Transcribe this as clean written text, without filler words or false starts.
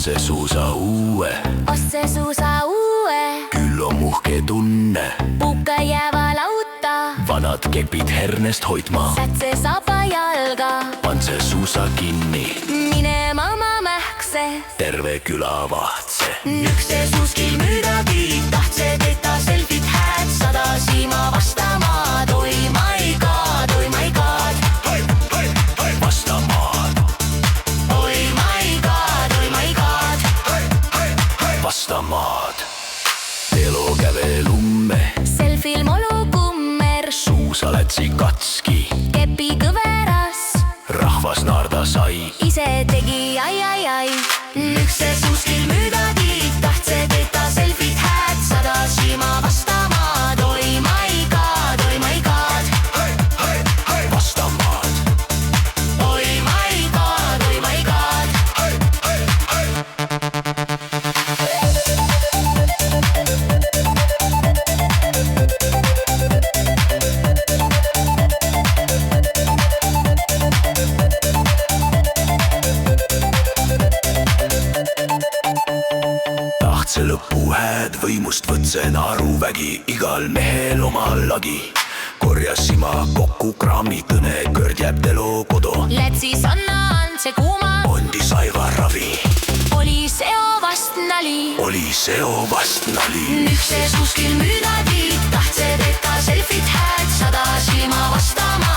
Osse suusa uue, küll on muhke tunne. Puuka jääva lauta, Vanad kepid hernest hoidma, sätse saba jalga. pan see suusa kinni, Minema ma mähkse, terve küla vahtse. Nükse suuskil müüragi, tahtsed, et ta selfit hääd sadasi ma vastamaad. Oi my god, oi my god, Vastamaad, oi my god, oi my god. vastamaad. Telo käve lumme, Selfil molu kummer, suusalätsi katski. kepi kõveras, Rahvas naarda sai, ise tegi ai. Nükse suuskil müüragi, tahtsed, et ta selfit hääd sadasi ma vastamaad. Oi my god, oi my god, vastamaad. oi my god, oi my god. Tahtse lõpu hääd võimust võtse naeruvägi, igal mehel oma lagi. Korjasima kokku kraami tõne, kõrd jääb telo kodu. Lätsis anna andse kuuma, Ondi saiva ravi, oli seo vast nali. oli seo vast nali. Nükse suuskil müüragi, tahtsed, et ta selfit hääd sadasi ma vastama.